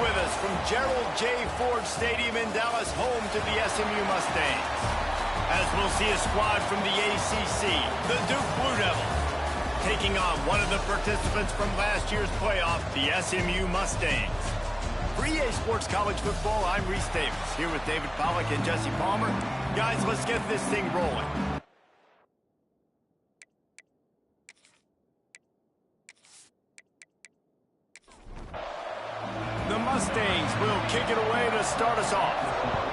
with us from Gerald J. Ford Stadium in Dallas, home to the SMU Mustangs. As we'll see a squad from the ACC, the Duke Blue Devils, taking on one of the participants from last year's playoff, the SMU Mustangs. For EA Sports College Football, I'm Reese Davis, here with David Pollack and Jesse Palmer. Guys, let's get this thing rolling. The Mustangs will kick it away to start us off.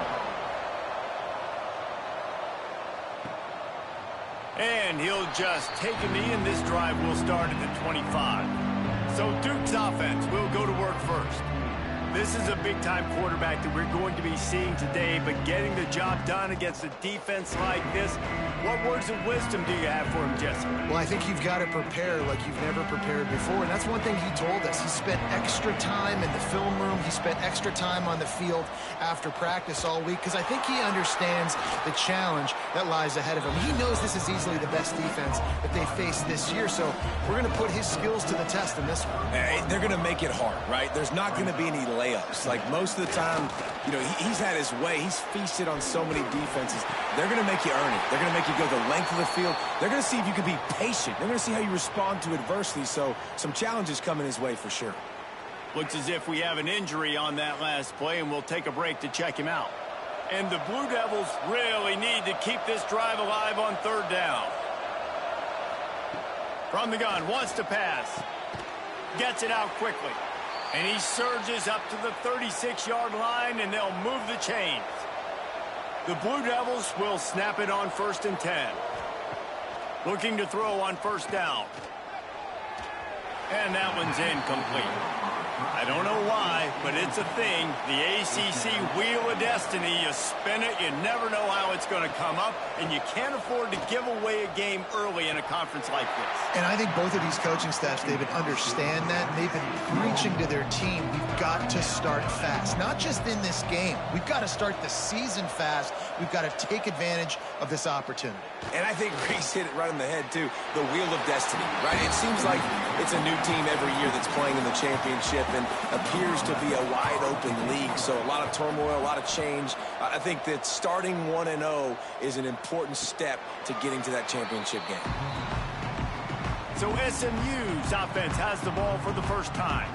And he'll just take a knee, and this drive will start at the 25. So Duke's offense will go to work first. This is a big-time quarterback that we're going to be seeing today, but getting the job done against a defense like this, what words of wisdom do you have for him, Jesse? Well, I think you've got to prepare like you've never prepared before, and that's one thing he told us. He spent extra time in the film room. He spent extra time on the field after practice all week, because I think he understands the challenge that lies ahead of him. He knows this is easily the best defense that they face this year, so we're going to put his skills to the test in this one. They're going to make it hard, right? There's not going to be any layups. Like most of the time, you know, he's had his way. He's feasted on so many defenses. They're going to make you earn it. They're going to make you go the length of the field. They're going to see if you can be patient. They're going to see how you respond to adversity. So some challenges coming his way for sure. Looks as if we have an injury on that last play, and we'll take a break to check him out. And the Blue Devils really need to keep this drive alive on third down. From the gun, wants to pass. Gets it out quickly. And he surges up to the 36-yard line, and they'll move the chains. The Blue Devils will snap it on 1st and 10. Looking to throw on 1st down. And that one's incomplete. I don't know why, but it's a thing. The ACC Wheel of Destiny, you spin it, you never know how it's going to come up, and you can't afford to give away a game early in a conference like this. And I think both of these coaching staffs, David, understand that, and they've been preaching to their team, we've got to start fast. Not just in this game. We've got to start the season fast. We've got to take advantage of this opportunity. And I think Reese hit it right on the head, too. The Wheel of Destiny, right? It seems like it's a new team every year that's playing in the championship and appears to be a wide-open league. So a lot of turmoil, a lot of change. I think that starting 1-0 is an important step to getting to that championship game. So SMU's offense has the ball for the first time.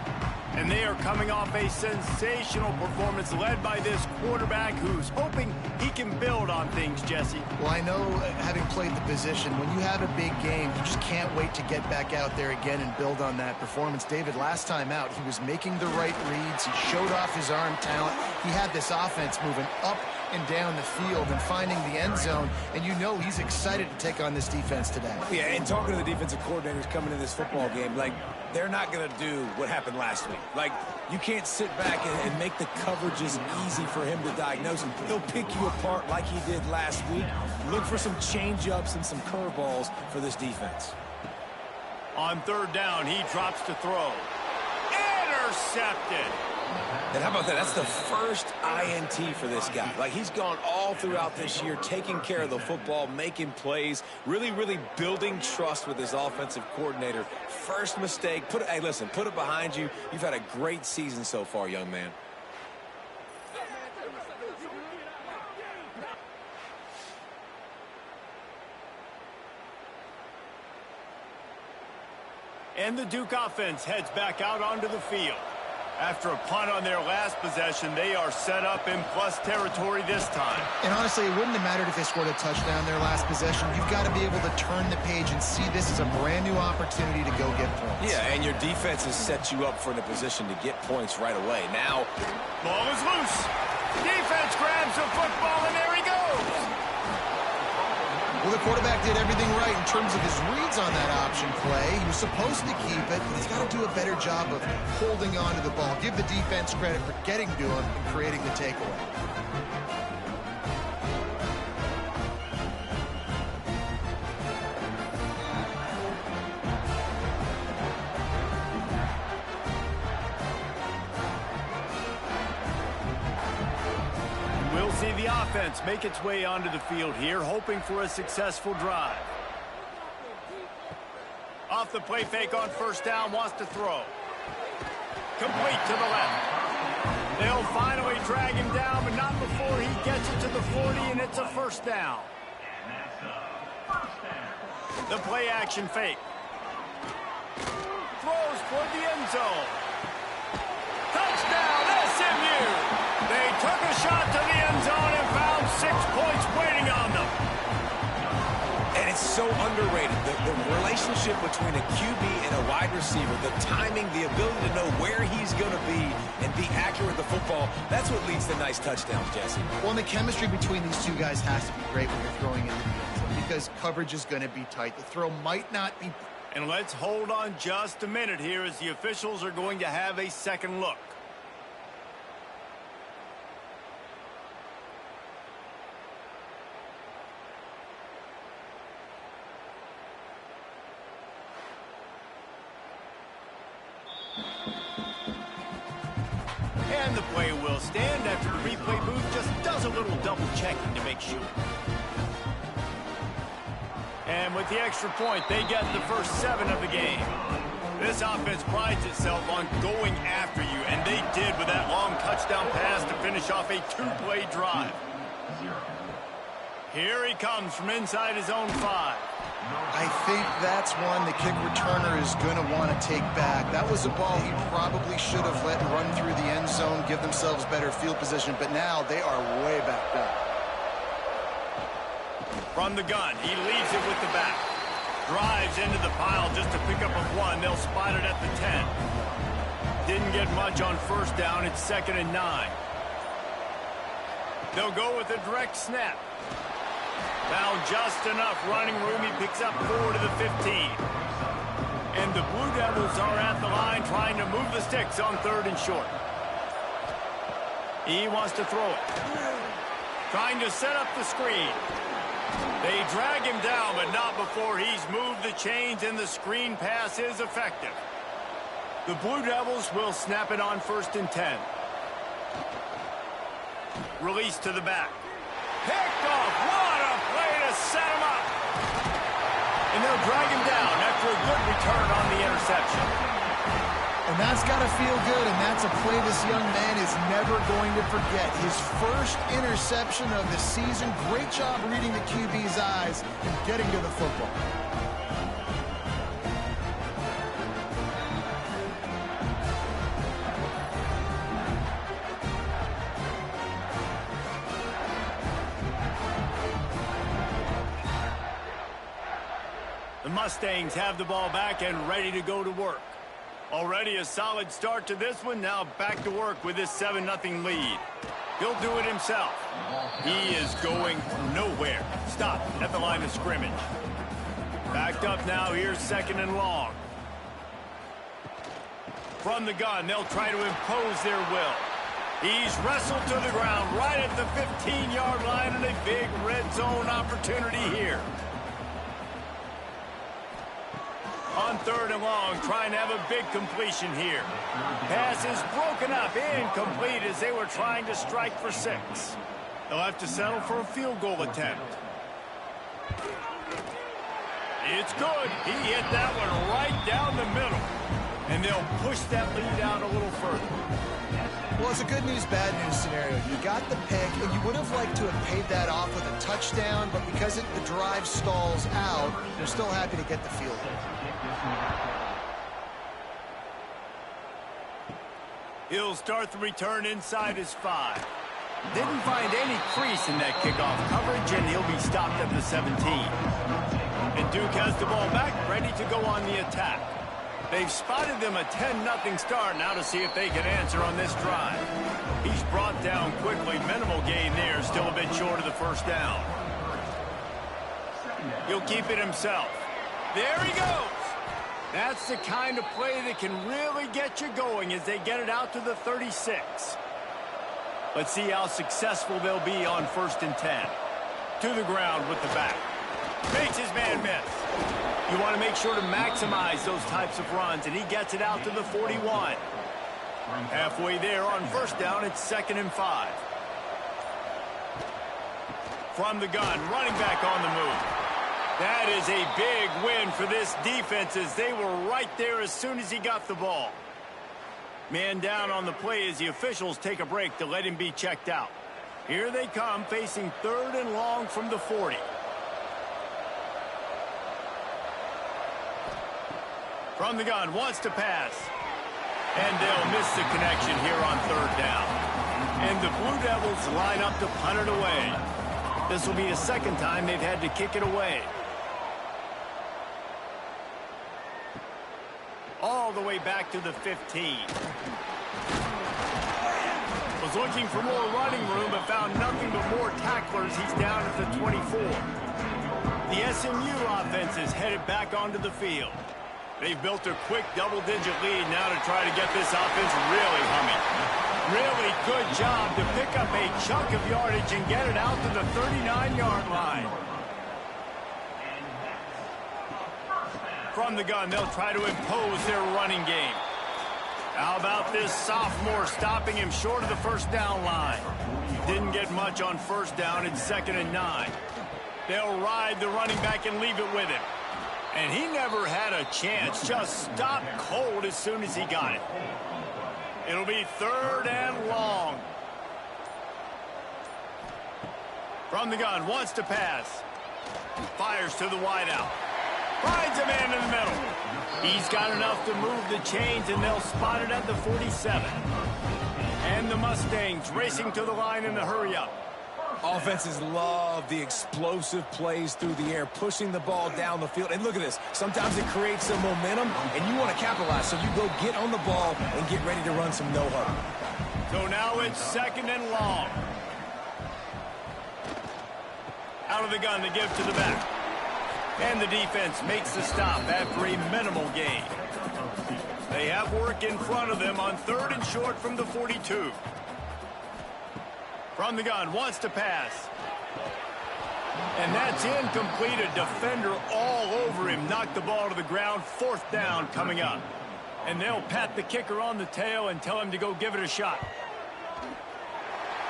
And they are coming off a sensational performance led by this quarterback who's hoping he can build on things, Jesse. Well, I know, having played the position, when you have a big game, you just can't wait to get back out there again and build on that performance. David, last time out, he was making the right reads. He showed off his arm talent. He had this offense moving up and down the field and finding the end zone, and you know he's excited to take on this defense today. Yeah, and talking to the defensive coordinators coming in this football game, like, they're not going to do what happened last week. Like, you can't sit back and make the coverages easy for him to diagnose. He'll pick you apart like he did last week. Look for some change-ups and some curveballs for this defense. On 3rd down, he drops to throw. Intercepted. And how about that? That's the first INT for this guy. Like, he's gone all throughout this year, taking care of the football, making plays, really, really building trust with his offensive coordinator. First mistake. Hey, listen, put it behind you. You've had a great season so far, young man. And the Duke offense heads back out onto the field. After a punt on their last possession, they are set up in plus territory this time. And honestly, it wouldn't have mattered if they scored a touchdown their last possession. You've got to be able to turn the page and see this as a brand new opportunity to go get points. Yeah, and your defense has set you up for a position to get points right away. Now, ball is loose. Defense grabs the football, and there he goes. Well, the quarterback did everything right in terms of his reads on that option play. He was supposed to keep it, but he's got to do a better job of holding on to the ball. Give the defense credit for getting to him and creating the takeaway. We'll see the offense make its way onto the field here, hoping for a successful drive. Off the play fake on 1st down, wants to throw. Complete to the left. They'll finally drag him down, but not before he gets it to the 40, and it's a first down. The play action fake. Throws toward the end zone. Touchdown, SMU! They took a shot to the end zone and found 6 points waiting on them. And it's so underrated. The relationship between a QB and a wide receiver, the timing, the ability to know where he's going to be and be accurate with the football, that's what leads to nice touchdowns, Jesse. Well, and the chemistry between these two guys has to be great when you're throwing into the end zone because coverage is going to be tight. The throw might not be... And let's hold on just a minute here as the officials are going to have a second look. And the play will stand after the replay booth just does a little double checking to make sure. And with the extra point, they get the first 7 of the game. This offense prides itself on going after you, and they did with that long touchdown pass to finish off a 2-play drive. Here he comes from inside his own 5. I think that's one the kick returner is going to want to take back. That was a ball he probably should have let run through the end zone, give themselves better field position, but now they are way backed up. From the gun, he leaves it with the back. Drives into the pile just to pick up a 1. They'll spot it at the 10. Didn't get much on first down. It's 2nd and 9. They'll go with a direct snap. Found just enough running room. He picks up 4 to the 15. And the Blue Devils are at the line trying to move the sticks on 3rd and short. He wants to throw it. Trying to set up the screen. They drag him down, but not before he's moved the chains, and the screen pass is effective. The Blue Devils will snap it on 1st and 10. Release to the back. Picked off. What a play to set him up. And they'll drag him down after a good return on the interception. And that's got to feel good, and that's a play this young man is never going to forget. His first interception of the season. Great job reading the QB's eyes and getting to the football. The Mustangs have the ball back and ready to go to work. Already a solid start to this one. Now back to work with this 7-0 lead. He'll do it himself. He is going nowhere. Stop at the line of scrimmage. Backed up now. Here's 2nd and long. From the gun, they'll try to impose their will. He's wrestled to the ground right at the 15-yard line, and a big red zone opportunity here. On 3rd and long, trying to have a big completion here. Pass is broken up, incomplete as they were trying to strike for 6. They'll have to settle for a field goal attempt. It's good. He hit that one right down the middle. And they'll push that lead out a little further. Well, it's a good news, bad news scenario. You got the pick, and you would have liked to have paid that off with a touchdown, but because the drive stalls out, they're still happy to get the field goal. He'll start the return inside his 5. Didn't find any crease in that kickoff coverage, and he'll be stopped at the 17. And Duke has the ball back, ready to go on the attack. They've spotted them a 10-0 start now to see if they can answer on this drive. He's brought down quickly. Minimal gain there, still a bit short of the first down. He'll keep it himself. There he goes. That's the kind of play that can really get you going as they get it out to the 36. Let's see how successful they'll be on 1st and 10. To the ground with the back. Makes his man miss. You want to make sure to maximize those types of runs, and he gets it out to the 41. Halfway there on first down, it's 2nd and 5. From the gun, running back on the move. That is a big win for this defense as they were right there as soon as he got the ball. Man down on the play as the officials take a break to let him be checked out. Here they come, facing 3rd and long from the 40. From the gun, wants to pass. And they'll miss the connection here on 3rd down. And the Blue Devils line up to punt it away. This will be the 2nd time they've had to kick it away. All the way back to the 15. Was looking for more running room, but found nothing but more tacklers. He's down at the 24. The SMU offense is headed back onto the field. They've built a quick double-digit lead now to try to get this offense really humming. Really good job to pick up a chunk of yardage and get it out to the 39-yard line. From the gun, they'll try to impose their running game. How about this sophomore stopping him short of the 1st down line? Didn't get much on 1st down. It's 2nd and 9. They'll ride the running back and leave it with him. And he never had a chance. Just stopped cold as soon as he got it. It'll be 3rd and long. From the gun, wants to pass. Fires to the wideout. Finds a man in the middle. He's got enough to move the chains, and they'll spot it at the 47. And the Mustangs racing to the line in the hurry-up. Offenses love the explosive plays through the air, pushing the ball down the field. And look at this. Sometimes it creates some momentum, and you want to capitalize. So you go get on the ball and get ready to run some no-huddle. So now it's 2nd and long. Out of the gun to give to the back. And the defense makes the stop after a minimal gain. They have work in front of them on 3rd and short from the 42. From the gun, wants to pass. And that's incomplete. A defender all over him. Knocked the ball to the ground. 4th down coming up. And they'll pat the kicker on the tail and tell him to go give it a shot.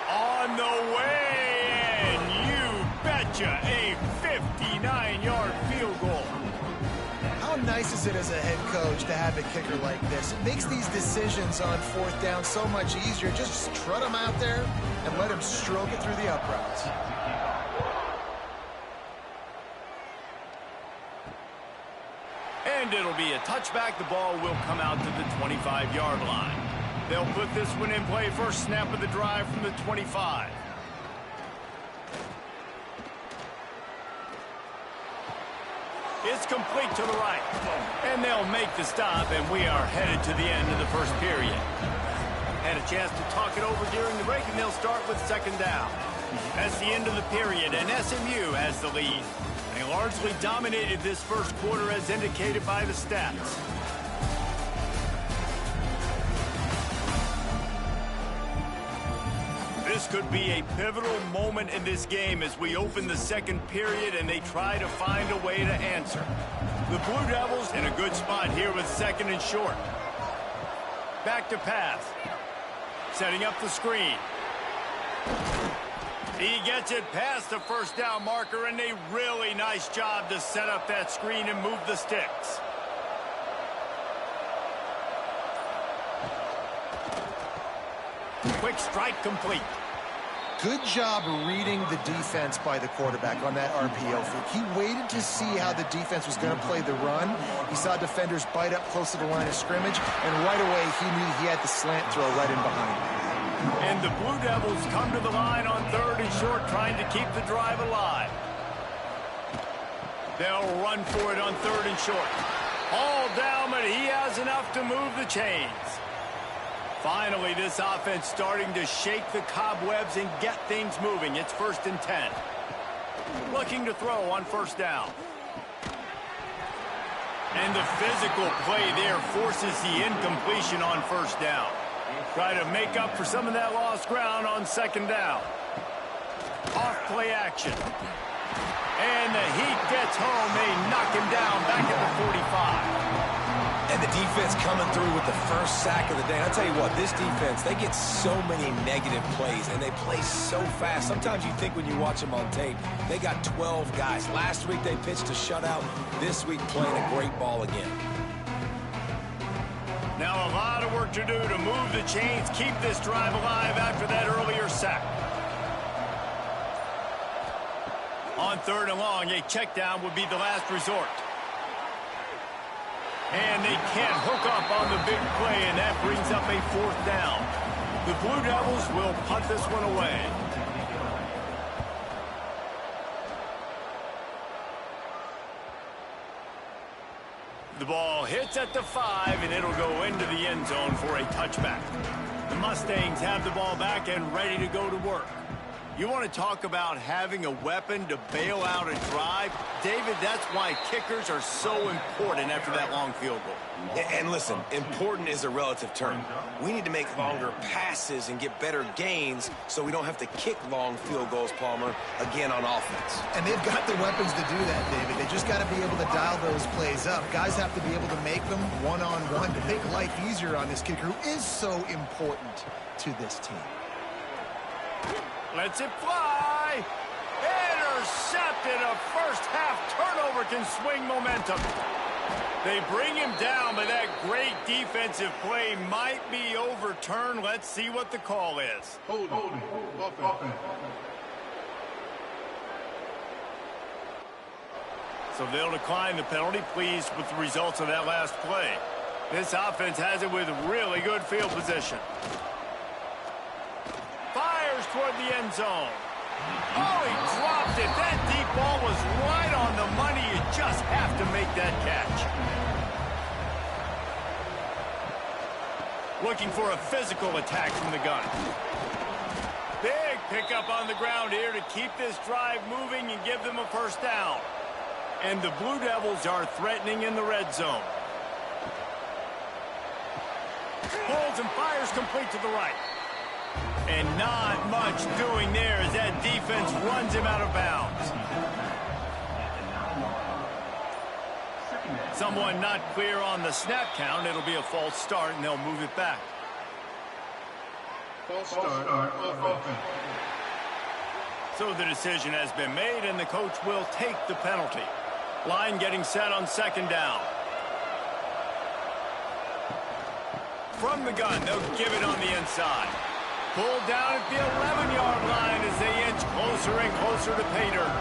On the way, and you betcha, a 59-yard field goal. How nice is it as a head coach to have a kicker like this? It makes these decisions on 4th down so much easier. Just strut him out there and let him stroke it through the uprights. And it'll be a touchback. The ball will come out to the 25-yard line. They'll put this one in play. First snap of the drive from the 25. It's complete to the right. And they'll make the stop, and we are headed to the end of the 1st period. Had a chance to talk it over during the break, and they'll start with 2nd down. That's the end of the period, and SMU has the lead. They largely dominated this 1st quarter as indicated by the stats. This could be a pivotal moment in this game as we open the 2nd period and they try to find a way to answer. The Blue Devils in a good spot here with 2nd and short. Back to pass. Setting up the screen. He gets it past the 1st down marker, and a really nice job to set up that screen and move the sticks. Quick strike complete. Good job reading the defense by the quarterback on that RPO fake. He waited to see how the defense was going to play the run. He saw defenders bite up close to the line of scrimmage, and right away he knew he had the slant throw right in behind him. And the Blue Devils come to the line on 3rd and short, trying to keep the drive alive. They'll run for it on 3rd and short. All down, but he has enough to move the chains. Finally, this offense starting to shake the cobwebs and get things moving. It's 1st and 10. Looking to throw on 1st down. And the physical play there forces the incompletion on 1st down. Try to make up for some of that lost ground on 2nd down. Off play action. And the Heat gets home. They knock him down back at the 45. And the defense coming through with the 1st sack of the day. And I'll tell you what, this defense, they get so many negative plays, and they play so fast. Sometimes you think when you watch them on tape, they got 12 guys. Last week they pitched a shutout. This week playing a great ball again. Now a lot of work to do to move the chains, keep this drive alive after that earlier sack. On 3rd and long, a check down would be the last resort. And they can't hook up on the big play, and that brings up a 4th down. The Blue Devils will punt this one away. The ball hits at the 5, and it'll go into the end zone for a touchback. The Mustangs have the ball back and ready to go to work. You want to talk about having a weapon to bail out a drive? David, that's why kickers are so important after that long field goal. And listen, important is a relative term. We need to make longer passes and get better gains so we don't have to kick long field goals, Palmer, again on offense. And they've got the weapons to do that, David. They just got to be able to dial those plays up. Guys have to be able to make them one-on-one to make life easier on this kicker who is so important to this team. Lets it fly. Intercepted. A first-half turnover can swing momentum. They bring him down, but that great defensive play might be overturned. Let's see what the call is. Holding. So they'll decline the penalty, pleased with the results of that last play. This offense has it with really good field position. Fires toward the end zone. Oh, he dropped it. That deep ball was right on the money. You just have to make that catch. Looking for a physical attack from the gun. Big pickup on the ground here to keep this drive moving and give them a first down. And the Blue Devils are threatening in the red zone. Pulls and fires complete to the right. And not much doing there as that defense runs him out of bounds. Someone not clear on the snap count. It'll be a false start, and they'll move it back. False start. Offense. So the decision has been made, and the coach will take the penalty. Line getting set on 2nd down. From the gun, they'll give it on the inside. Pulled down at the 11-yard line as they inch closer and closer to pay dirt.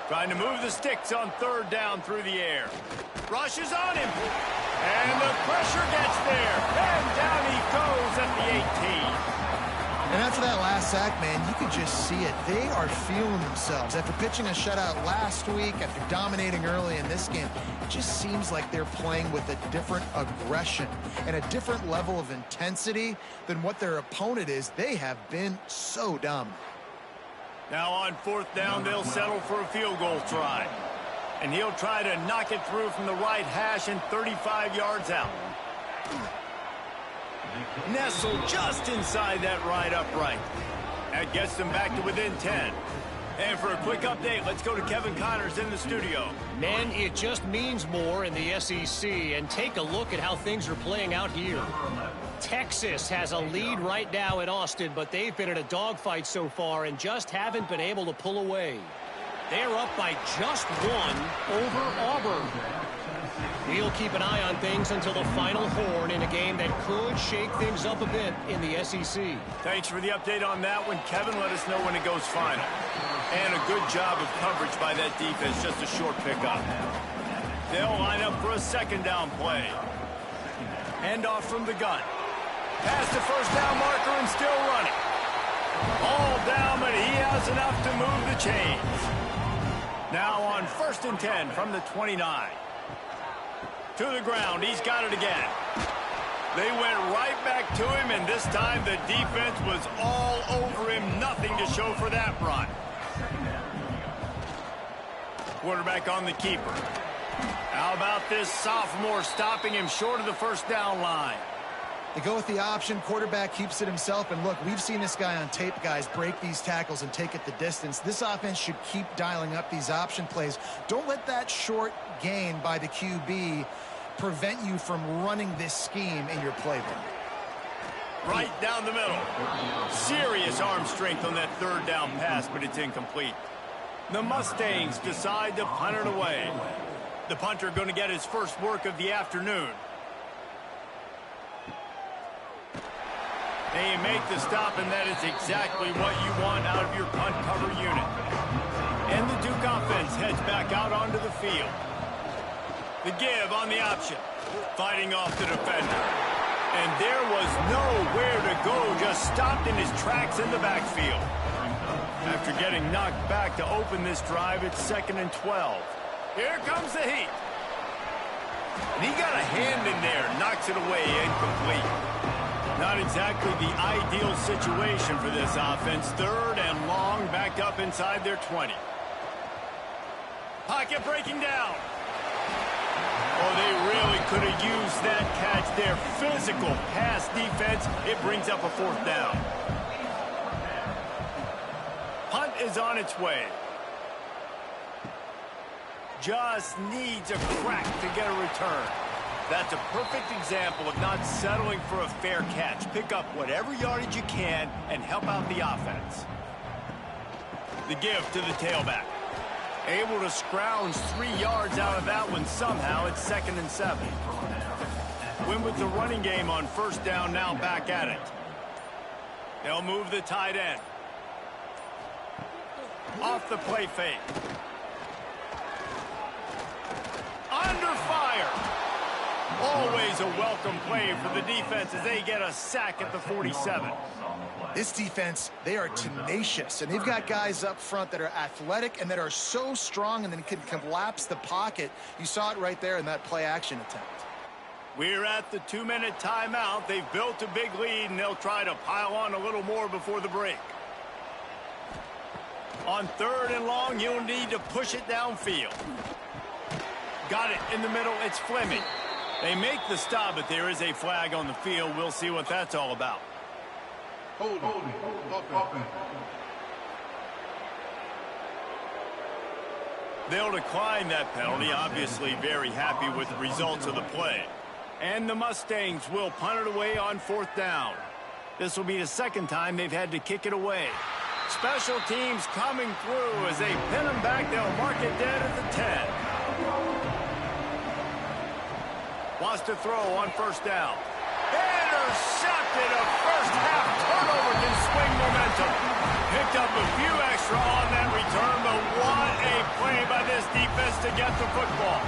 Trying to move the sticks on 3rd down through the air. Rushes on him. And the pressure gets there. And down he goes at the 18. And after that last sack, man, you could just see it. They are feeling themselves. After pitching a shutout last week, after dominating early in this game, it just seems like they're playing with a different aggression and a different level of intensity than what their opponent is. They have been so dumb. Now on 4th down, they'll settle for a field goal try. And he'll try to knock it through from the right hash and 35 yards out. Nestled just inside that right upright. That gets them back to within 10. And for a quick update, let's go to Kevin Connors in the studio. Man, it just means more in the SEC, and take a look at how things are playing out here. Texas has a lead right now in Austin, but they've been in a dogfight so far and just haven't been able to pull away. They're up by just 1 over Auburn. We'll keep an eye on things until the final horn in a game that could shake things up a bit in the SEC. Thanks for the update on that one, Kevin. Let us know when it goes final. And a good job of coverage by that defense, just a short pickup. They'll line up for a 2nd down play. Hand off from the gun. Past the first down marker and still running. All down, but he has enough to move the chains. Now on 1st and 10 from the 29. To the ground, he's got it again. They went right back to him, and this time the defense was all over him. Nothing to show for that run. Quarterback on the keeper. How about this sophomore stopping him short of the first down line? They go with the option. Quarterback keeps it himself. And look, we've seen this guy on tape, guys, break these tackles and take it the distance. This offense should keep dialing up these option plays. Don't let that short gain by the QB prevent you from running this scheme in your playbook. Right down the middle. Serious arm strength on that 3rd down pass, but it's incomplete. The Mustangs decide to punt it away. The punter going to get his first work of the afternoon. They make the stop, and that is exactly what you want out of your punt cover unit. And the Duke offense heads back out onto the field. The give on the option. Fighting off the defender. And there was nowhere to go, just stopped in his tracks in the backfield. After getting knocked back to open this drive, it's 2nd and 12. Here comes the heat. And he got a hand in there, knocks it away, incomplete. Not exactly the ideal situation for this offense. 3rd and long, back up inside their 20. Pocket breaking down. Oh, they really could have used that catch there. Physical pass defense. It brings up a 4th down. Punt is on its way. Just needs a crack to get a return. That's a perfect example of not settling for a fair catch. Pick up whatever yardage you can and help out the offense. The give to the tailback. Able to scrounge 3 yards out of that one somehow. It's 2nd and 7. Win with the running game on 1st down, now back at it. They'll move the tight end. Off the play fake. Under fire. Always a welcome play for the defense as they get a sack at the 47. This defense, they are tenacious, and they've got guys up front that are athletic and that are so strong and then can collapse the pocket. You saw it right there in that play-action attempt. We're at the 2-minute timeout. They've built a big lead, and they'll try to pile on a little more before the break. On 3rd and long, you'll need to push it downfield. Got it in the middle. It's Fleming. They make the stop, but there is a flag on the field. We'll see what that's all about. Hold offense. They'll decline that penalty. Obviously very happy with the results of the play. And the Mustangs will punt it away on 4th down. This will be the 2nd time they've had to kick it away. Special teams coming through as they pin them back. They'll mark it dead at the 10. Wants to throw on 1st down. Intercepted. A first-half turnover can swing momentum. Picked up a few extra on that return, but what a play by this defense to get the football.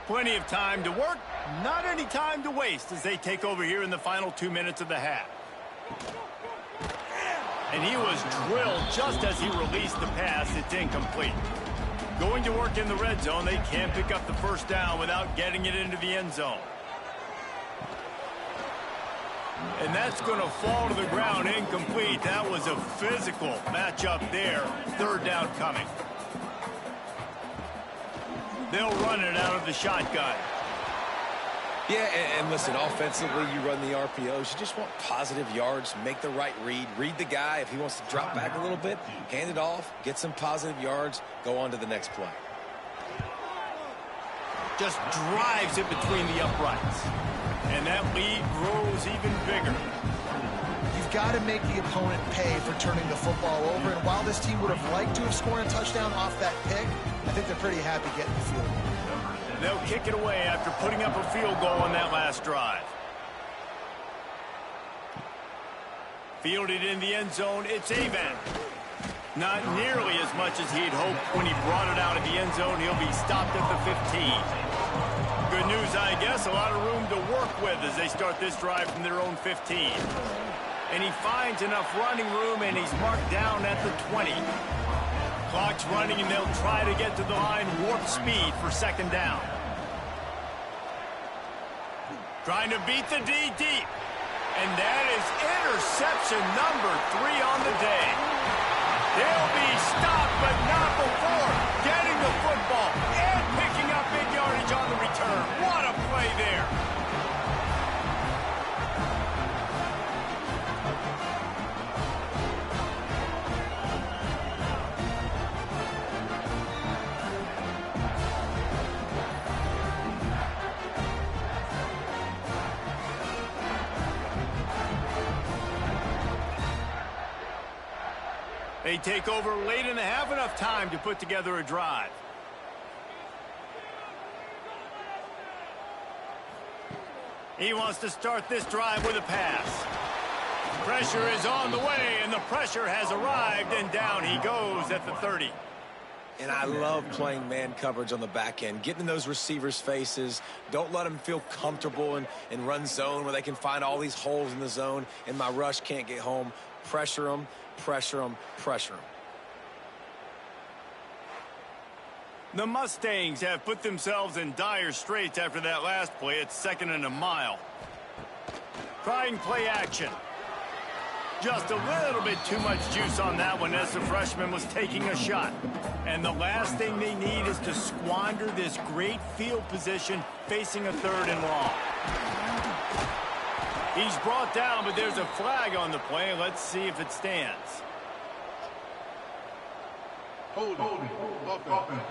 Plenty of time to work, not any time to waste as they take over here in the final 2 minutes of the half. And he was drilled just as he released the pass. It's incomplete. Going to work in the red zone, they can't pick up the 1st down without getting it into the end zone. And that's going to fall to the ground incomplete. That was a physical matchup there. 3rd down coming. They'll run it out of the shotgun. Yeah, and listen, offensively, you run the RPOs. You just want positive yards, make the right read. Read the guy. If he wants to drop back a little bit, hand it off, get some positive yards, go on to the next play. Just drives it between the uprights. And that lead grows even bigger. You've got to make the opponent pay for turning the football over. And while this team would have liked to have scored a touchdown off that pick, I think they're pretty happy getting the field goal. They'll kick it away after putting up a field goal on that last drive. Fielded in the end zone, it's Avan. Not nearly as much as he'd hoped when he brought it out of the end zone. He'll be stopped at the 15. Good news, I guess, a lot of room to work with as they start this drive from their own 15. And he finds enough running room, and he's marked down at the 20. Clock's running, and they'll try to get to the line warp speed for 2nd down. Trying to beat the D deep. And that is interception number 3 on the day. They'll be stopped, but not before getting the football and picking up big yardage on the return. What a play there. They take over late and they have enough time to put together a drive. He wants to start this drive with a pass. Pressure is on the way, and the pressure has arrived, and down he goes at the 30. And I love playing man coverage on the back end, getting in those receivers' faces. Don't let them feel comfortable in run zone where they can find all these holes in the zone, and my rush can't get home. Pressure them, pressure them, pressure them. The Mustangs have put themselves in dire straits after that last play. It's 2nd and a mile. Trying play action. Just a little bit too much juice on that one as the freshman was taking a shot. And the last thing they need is to squander this great field position facing a 3rd and long. He's brought down, but there's a flag on the play. Let's see if it stands. Holding. Offense.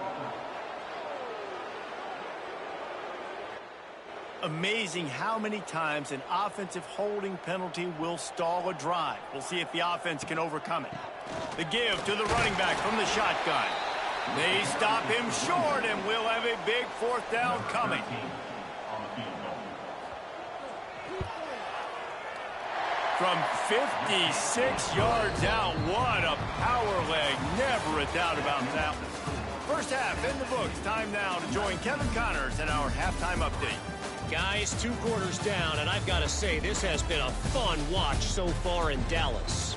Amazing how many times an offensive holding penalty will stall a drive. We'll see if the offense can overcome it. The give to the running back from the shotgun. They stop him short, and we'll have a big 4th down coming. From 56 yards out, what a power leg. Never a doubt about that one. First half in the books. Time now to join Kevin Connors in our halftime update. Guys, 2 quarters down, and I've got to say, this has been a fun watch so far in Dallas.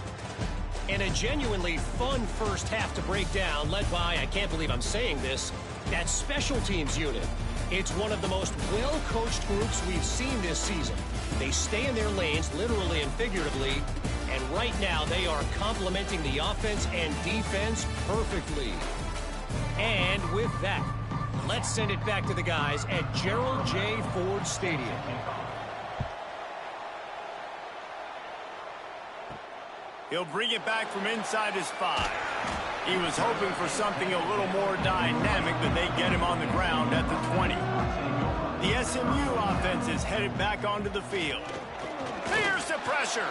And a genuinely fun first half to break down, led by, I can't believe I'm saying this, that special teams unit. It's one of the most well-coached groups we've seen this season. They stay in their lanes, literally and figuratively, and right now they are complementing the offense and defense perfectly. And with that, let's send it back to the guys at Gerald J. Ford Stadium. He'll bring it back from inside his 5. He was hoping for something a little more dynamic, but they get him on the ground at the 20. The SMU offense is headed back onto the field. Here's the pressure.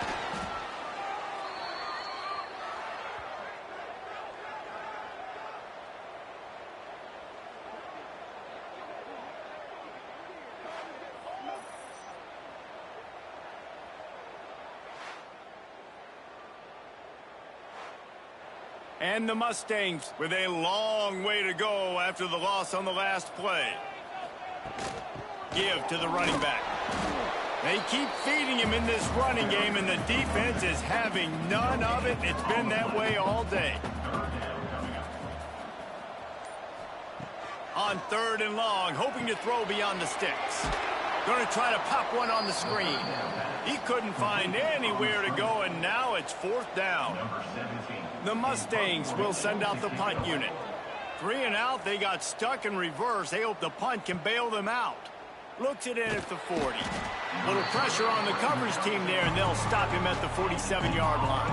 And the Mustangs with a long way to go after the loss on the last play. Give to the running back. They keep feeding him in this running game, and the defense is having none of it. It's been that way all day. On 3rd and long, hoping to throw beyond the sticks. Going to try to pop one on the screen. He couldn't find anywhere to go, and now it's 4th down. The Mustangs will send out the punt unit. 3 and out, they got stuck in reverse. They hope the punt can bail them out. Looks it in at the 40. Little pressure on the coverage team there, and they'll stop him at the 47-yard line.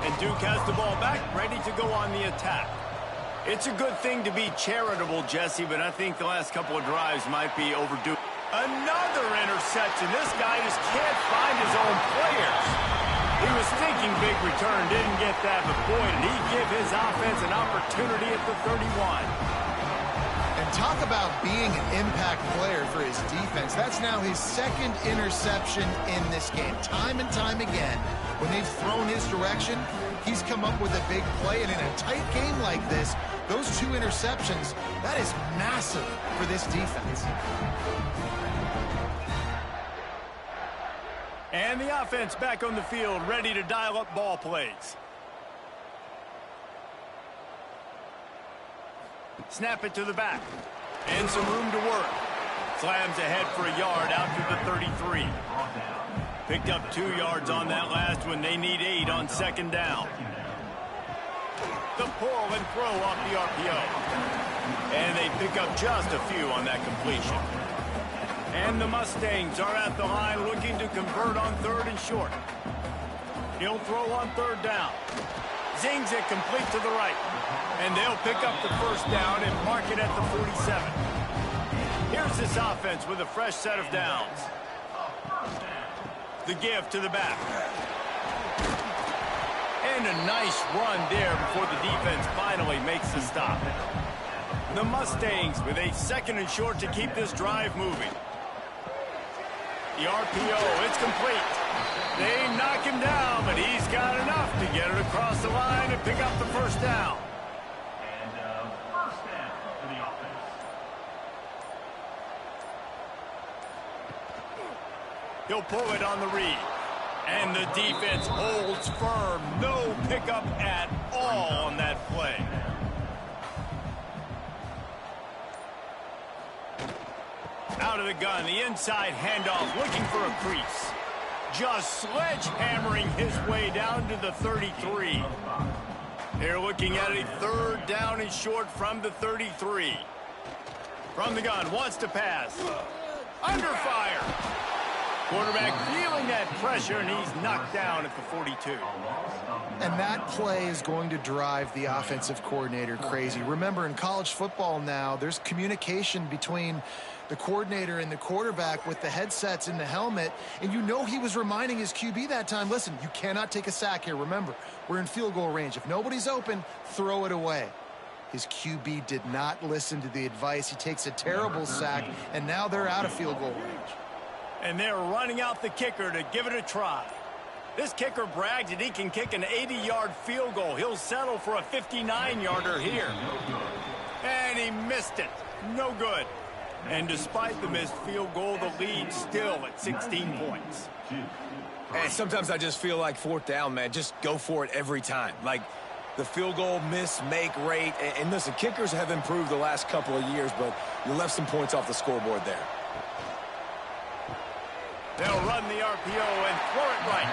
And Duke has the ball back, ready to go on the attack. It's a good thing to be charitable, Jesse, but I think the last couple of drives might be overdue. Another interception. This guy just can't find his own players. He was thinking big return, didn't get that, but boy, did he give his offense an opportunity at the 31. And talk about being an impact player for his defense. That's now his 2nd interception in this game. Time and time again, when they've thrown his direction, he's come up with a big play. And in a tight game like this, those 2 interceptions, that is massive for this defense. And the offense back on the field, ready to dial up ball plays. Snap it to the back. And some room to work. Slams ahead for a yard out to the 33. Picked up 2 yards on that last one. They need 8 on 2nd down. The pull and throw off the RPO. And they pick up just a few on that completion. And the Mustangs are at the line looking to convert on 3rd and short. He'll throw on 3rd down. Zings it complete to the right. And they'll pick up the 1st down and mark it at the 47. Here's this offense with a fresh set of downs. The give to the back. And a nice run there before the defense finally makes the stop. The Mustangs with a 2nd and short to keep this drive moving. The RPO, it's complete. They knock him down, but he's got enough to get it across the line and pick up the first down. And first down for the offense. He'll pull it on the read. And the defense holds firm. No pickup at all on that play. Out of the gun, the inside handoff, looking for a crease. Just sledgehammering his way down to the 33. They're looking at a 3rd down and short from the 33. From the gun, wants to pass. Under fire. Quarterback feeling that pressure, and he's knocked down at the 42. And that play is going to drive the offensive coordinator crazy. Remember, in college football now, there's communication between the coordinator and the quarterback with the headsets in the helmet, and you know he was reminding his QB that time, listen, you cannot take a sack here. Remember, we're in field goal range. If nobody's open, throw it away. His QB did not listen to the advice. He takes a terrible sack, and now they're out of field goal range. And they're running out the kicker to give it a try. This kicker brags that he can kick an 80-yard field goal. He'll settle for a 59-yarder here. And he missed it. No good. And despite the missed field goal, the lead still at 16 points. And sometimes I just feel like 4th down, man. Just go for it every time. Like the field goal miss-make rate. And listen, kickers have improved the last couple of years, but you left some points off the scoreboard there. They'll run the RPO and throw it right.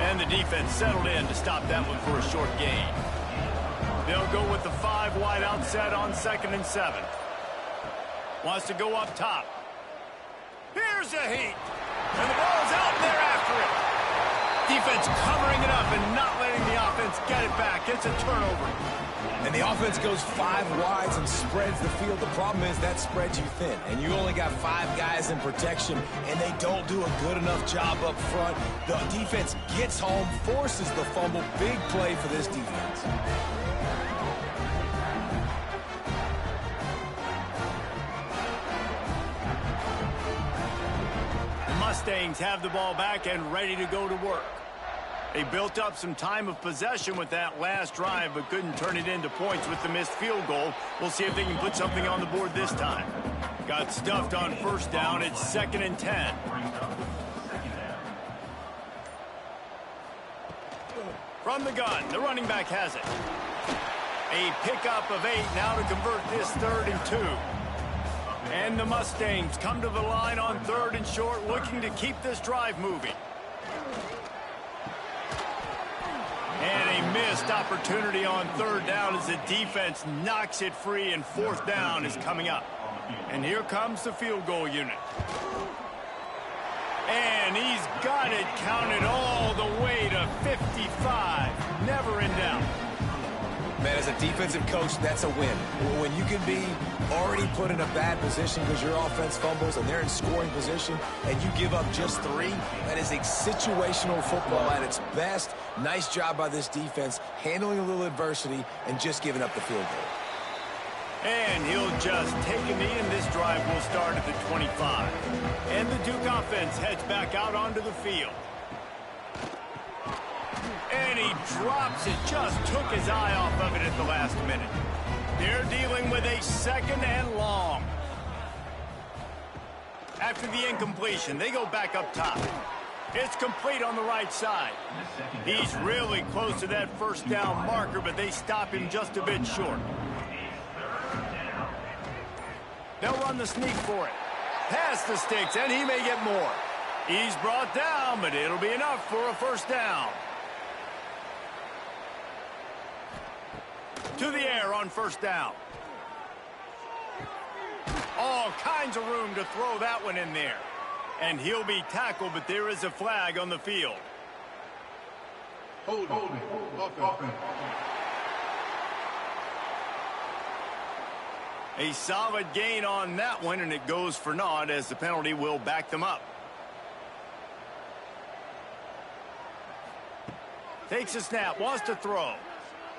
And the defense settled in to stop that one for a short gain. They'll go with the 5 wide out set on 2nd and 7. Wants to go up top. Here's a heat. And the ball's out there after it. Defense covering it up and not letting the offense get it back. It's a turnover. And the offense goes 5 wides and spreads the field. The problem is that spreads you thin. And you only got 5 guys in protection, and they don't do a good enough job up front. The defense gets home, forces the fumble. Big play for this defense. The Mustangs have the ball back and ready to go to work. They built up some time of possession with that last drive, but couldn't turn it into points with the missed field goal. We'll see if they can put something on the board this time. Got stuffed on 1st down. It's 2nd and 10. From the gun, the running back has it. A pickup of 8 now to convert this 3rd and 2. And the Mustangs come to the line on 3rd and short, looking to keep this drive moving. And a missed opportunity on 3rd down as the defense knocks it free, and 4th down is coming up. And here comes the field goal unit. And he's got it counted all the way to 55. Never in doubt. Man, as a defensive coach, that's a win. When you can be already put in a bad position because your offense fumbles and they're in scoring position and you give up just 3, that is a situational football at its best. Nice job by this defense, handling a little adversity and just giving up the field goal. And he'll just take a knee, and this drive will start at the 25. And the Duke offense heads back out onto the field. And he drops it, just took his eye off of it at the last minute. They're dealing with a 2nd and long. After the incompletion, they go back up top. It's complete on the right side. He's really close to that 1st down marker, but they stop him just a bit short. They'll run the sneak for it. Past the sticks, and he may get more. He's brought down, but it'll be enough for a 1st down. To the air on 1st down. All kinds of room to throw that one in there. And he'll be tackled, but there is a flag on the field. Holding. Offense. A solid gain on that one, and it goes for naught as the penalty will back them up. Takes a snap, wants to throw.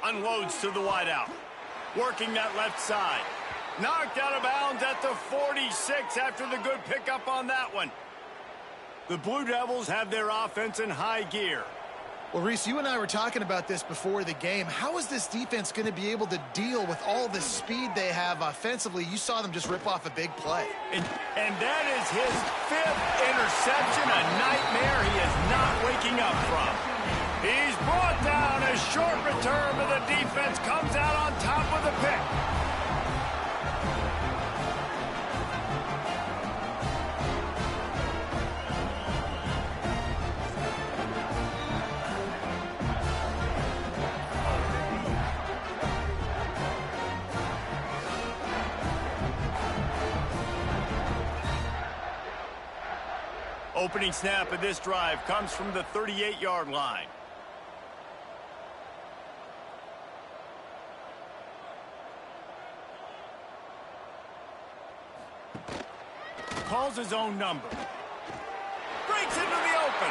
Unloads to the wideout. Working that left side. Knocked out of bounds at the 46 after the good pickup on that one. The Blue Devils have their offense in high gear. Well, Reese, you and I were talking about this before the game. How is this defense going to be able to deal with all the speed they have offensively? You saw them just rip off a big play. And that is his 5th interception, a nightmare he is not waking up from. He's brought down. A short return, but the defense comes out on top with a pick. Opening snap of this drive comes from the 38-yard line. Calls his own number. Breaks into the open.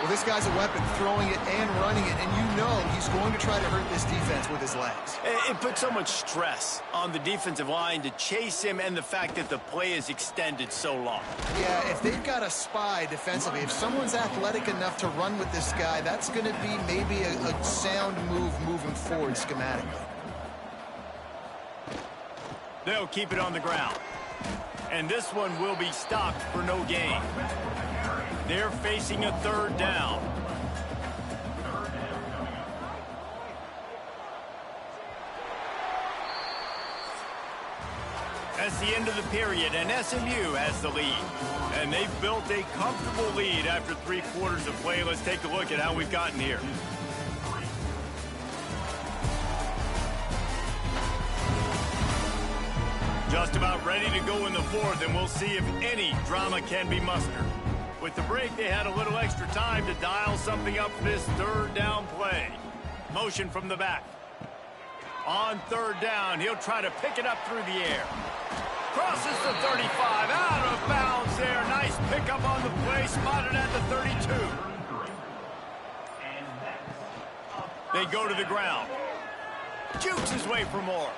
Well, this guy's a weapon, throwing it and running it, and you know he's going to try to hurt this defense with his legs. It puts so much stress on the defensive line to chase him, and the fact that the play is extended so long. Yeah, if they've got a spy defensively, if someone's athletic enough to run with this guy, that's going to be maybe a sound move moving forward schematically. They'll keep it on the ground. And this one will be stopped for no gain. They're facing a 3rd down. That's the end of the period, and SMU has the lead. And they've built a comfortable lead after 3 quarters of play. Let's take a look at how we've gotten here. Just about ready to go in the 4th, and we'll see if any drama can be mustered. With the break, they had a little extra time to dial something up for this 3rd down play. Motion from the back. On 3rd down, he'll try to pick it up through the air. Crosses the 35, out of bounds there. Nice pickup on the play, spotted at the 32. They go to the ground. Jukes his way for more.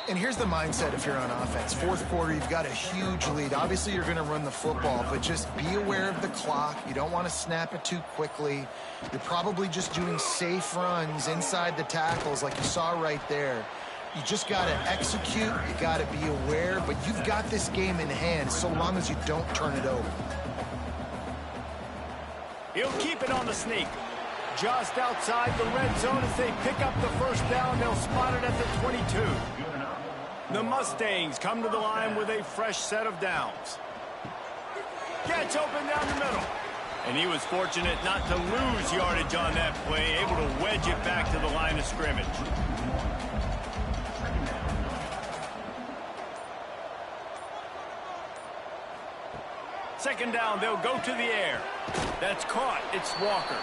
And here's the mindset if you're on offense. 4th quarter, you've got a huge lead. Obviously, you're going to run the football, but just be aware of the clock. You don't want to snap it too quickly. You're probably just doing safe runs inside the tackles like you saw right there. You just got to execute. You got to be aware, but you've got this game in hand so long as you don't turn it over. He'll keep it on the sneak. Just outside the red zone as they pick up the 1st down. They'll spot it at the 22. The Mustangs come to the line with a fresh set of downs. Gets open down the middle. And he was fortunate not to lose yardage on that play, able to wedge it back to the line of scrimmage. Second down, they'll go to the air. That's caught. It's Walker.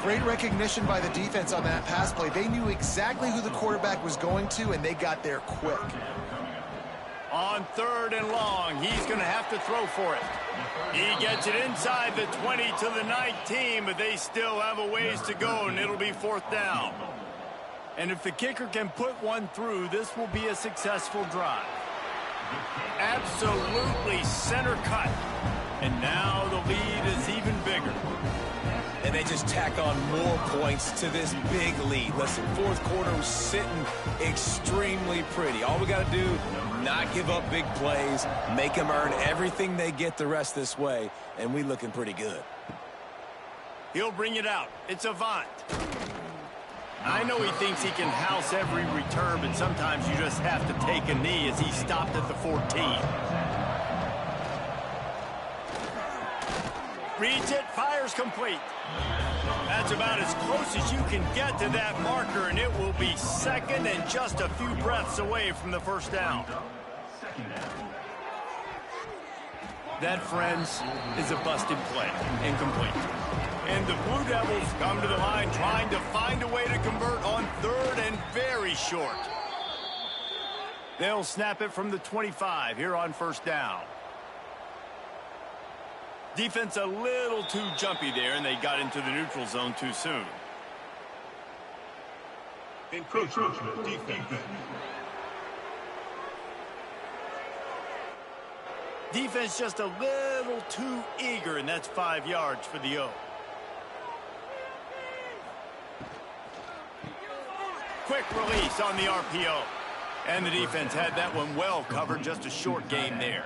Great recognition by the defense on that pass play. They knew exactly who the quarterback was going to, and they got there quick. On 3rd and long, he's going to have to throw for it. He gets it inside the 20 to the 19, but they still have a ways to go, and it'll be 4th down. And if the kicker can put one through, this will be a successful drive. Absolutely center cut. And now the lead is even bigger. And they just tack on more points to this big lead. Listen, 4th quarter was sitting extremely pretty. All we got to do, not give up big plays, make them earn everything they get the rest this way, and we looking pretty good. He'll bring it out. It's Avant. I know he thinks he can house every return, but sometimes you just have to take a knee as he stopped at the 14. Reads it, fires complete. That's about as close as you can get to that marker, and it will be 2nd and just a few breaths away from the 1st down. That, friends, is a busted play, incomplete. And the Blue Devils come to the line trying to find a way to convert on 3rd and very short. They'll snap it from the 25 here on 1st down. Defense a little too jumpy there, and they got into the neutral zone too soon. Encroachment defense. Defense just a little too eager, and that's 5 yards for the O. Quick release on the RPO. And the defense had that one well covered, just a short gain there.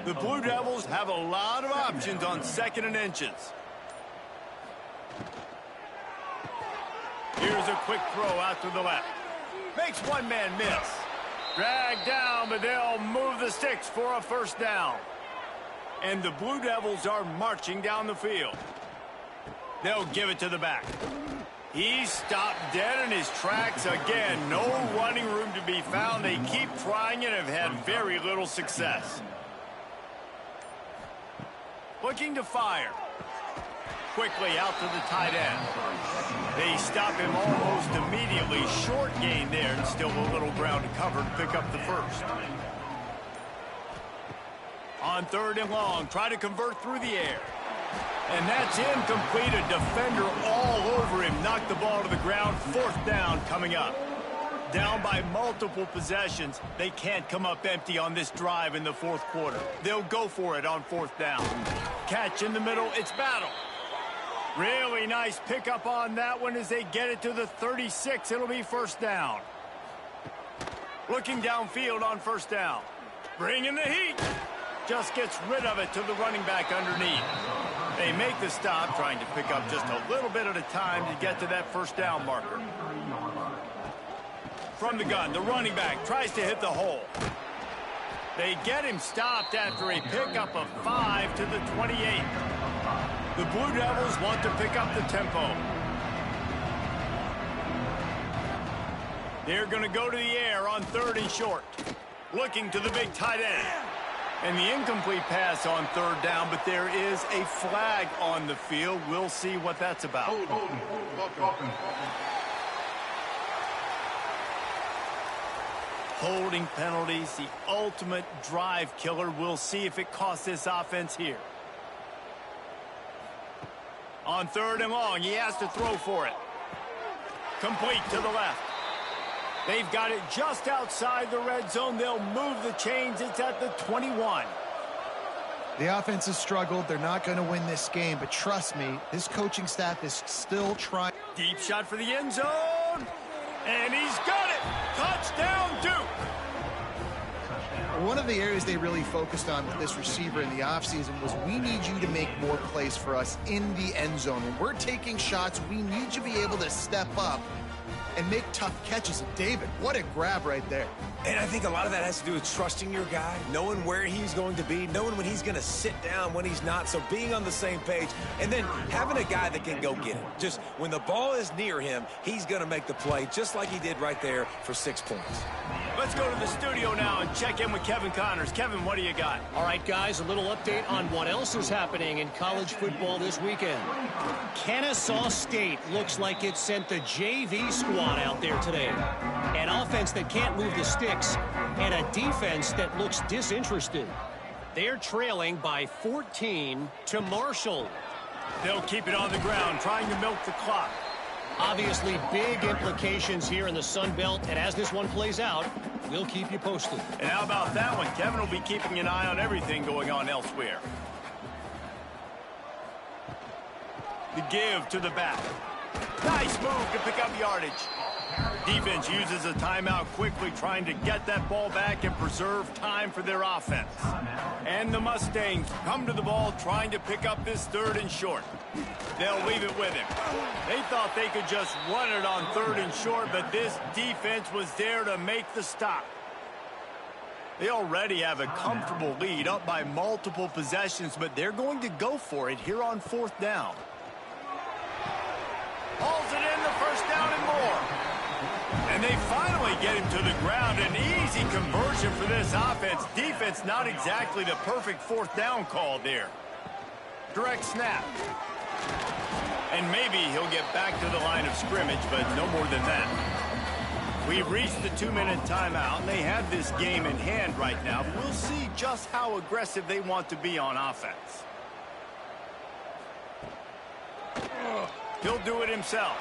The Blue Devils have a lot of options on 2nd and inches. Here's a quick throw out to the left. Makes one man miss. Dragged down, but they'll move the sticks for a first down. And the Blue Devils are marching down the field. They'll give it to the back. He's stopped dead in his tracks again. No running room to be found. They keep trying and have had very little success. Looking to fire. Quickly out to the tight end. They stop him almost immediately. Short gain there, and still a little ground to cover to pick up the first. On 3rd and long, try to convert through the air. And that's incomplete. A defender all over him. Knocked the ball to the ground. 4th down coming up. Down by multiple possessions. They can't come up empty on this drive in the 4th quarter. They'll go for it on 4th down. Catch in the middle. It's Battle. Really nice pickup on that one as they get it to the 36. It'll be 1st down. Looking downfield on 1st down. Bringing the heat. Just gets rid of it to the running back underneath. They make the stop, trying to pick up just a little bit at a time to get to that 1st down marker. From the gun, the running back tries to hit the hole. They get him stopped after a pickup of 5 to the 28. The Blue Devils want to pick up the tempo. They're going to go to the air on 3rd and short. Looking to the big tight end. And the incomplete pass on 3rd down, but there is a flag on the field. We'll see what that's about. Holding penalties, the ultimate drive killer. We'll see if it costs this offense here. On 3rd and long, he has to throw for it. Complete to the left. They've got it just outside the red zone. They'll move the chains. It's at the 21. The offense has struggled. They're not going to win this game, but trust me, this coaching staff is still trying. Deep shot for the end zone. And he's got it. Touchdown, Duke. One of the areas they really focused on with this receiver in the offseason was we need you to make more plays for us in the end zone. When we're taking shots, we need you to be able to step up and make tough catches. And David, what a grab right there. And I think a lot of that has to do with trusting your guy, knowing where he's going to be, knowing when he's going to sit down, when he's not, so being on the same page, and then having a guy that can go get it. Just when the ball is near him, he's going to make the play, just like he did right there for 6 points. Let's go to the studio now and check in with Kevin Connors. Kevin, what do you got? All right, guys, a little update on what else is happening in college football this weekend. Kennesaw State looks like it sent the JV squad out there today. An offense that can't move the sticks and a defense that looks disinterested. They're trailing by 14 to Marshall. They'll keep it on the ground, trying to milk the clock. Obviously, big implications here in the Sun Belt, and as this one plays out, we'll keep you posted. And how about that one? Kevin will be keeping an eye on everything going on elsewhere. The give to the back. Nice move to pick up yardage. Defense uses a timeout quickly, trying to get that ball back and preserve time for their offense. And the Mustangs come to the ball, trying to pick up this 3rd and short. They'll leave it with him. They thought they could just run it on 3rd and short, but this defense was there to make the stop. They already have a comfortable lead, up by multiple possessions, but they're going to go for it here on 4th down. Hauls it in, the 1st down and more. And they finally get him to the ground. An easy conversion for this offense. Defense not exactly the perfect 4th down call there. Direct snap. And maybe he'll get back to the line of scrimmage, but no more than that. We've reached the 2-minute timeout, and they have this game in hand right now. We'll see just how aggressive they want to be on offense. He'll do it himself.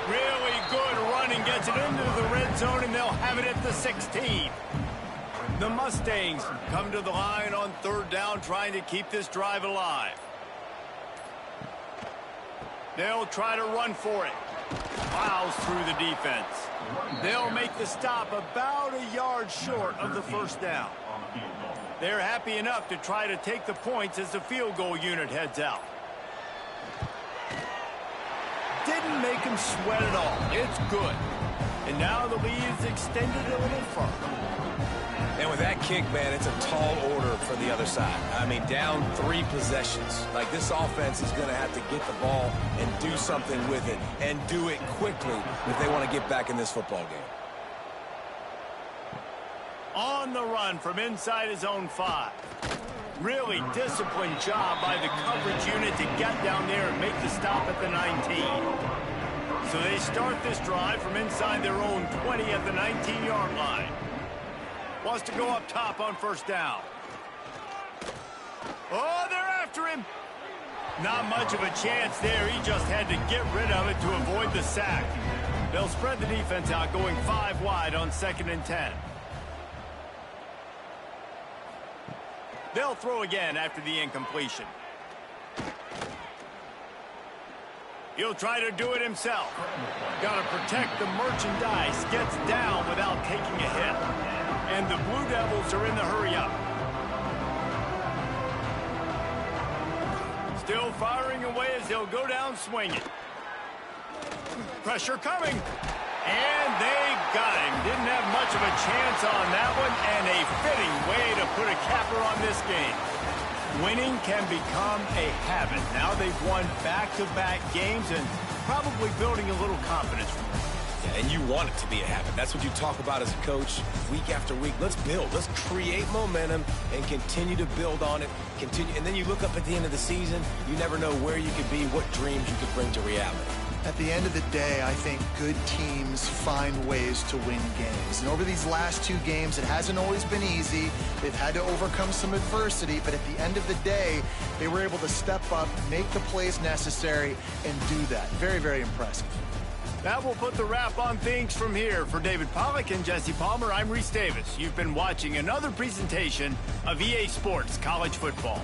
Really good running, gets it into the red zone, and they'll have it at the 16. The Mustangs come to the line on third down, trying to keep this drive alive. They'll try to run for it. Plows through the defense. They'll make the stop about a yard short of the first down. They're happy enough to try to take the points as the field goal unit heads out. Didn't make him sweat at all. It's good. And now the lead is extended a little further. And with that kick, man, it's a tall order for the other side. I mean, down 3 possessions. Like, this offense is going to have to get the ball and do something with it, and do it quickly if they want to get back in this football game. On the run from inside his own 5. Really disciplined job by the coverage unit to get down there and make the stop at the 19. So they start this drive from inside their own 20 at the 19-yard line. Wants to go up top on first down. Oh, they're after him. Not much of a chance there. He just had to get rid of it to avoid the sack. They'll spread the defense out, going 5 wide on 2nd and 10. They'll throw again after the incompletion. He'll try to do it himself. Got to protect the merchandise. Gets down without taking a hit. And the Blue Devils are in the hurry-up. Still firing away as they'll go down swinging. Pressure coming. And they got him. Didn't have much of a chance on that one, and a fitting way to put a capper on this game. Winning can become a habit. Now they've won back-to-back games and probably building a little confidence from it. Yeah, and you want it to be a habit. That's what you talk about as a coach week after week. Let's build. Let's create momentum and continue to build on it. And then you look up at the end of the season, you never know where you could be, what dreams you could bring to reality. At the end of the day, I think good teams find ways to win games. And over these last 2 games, it hasn't always been easy. They've had to overcome some adversity, but at the end of the day, they were able to step up, make the plays necessary, and do that. Very, very impressive. That will put the wrap on things from here. For David Pollack and Jesse Palmer, I'm Reese Davis. You've been watching another presentation of EA Sports College Football.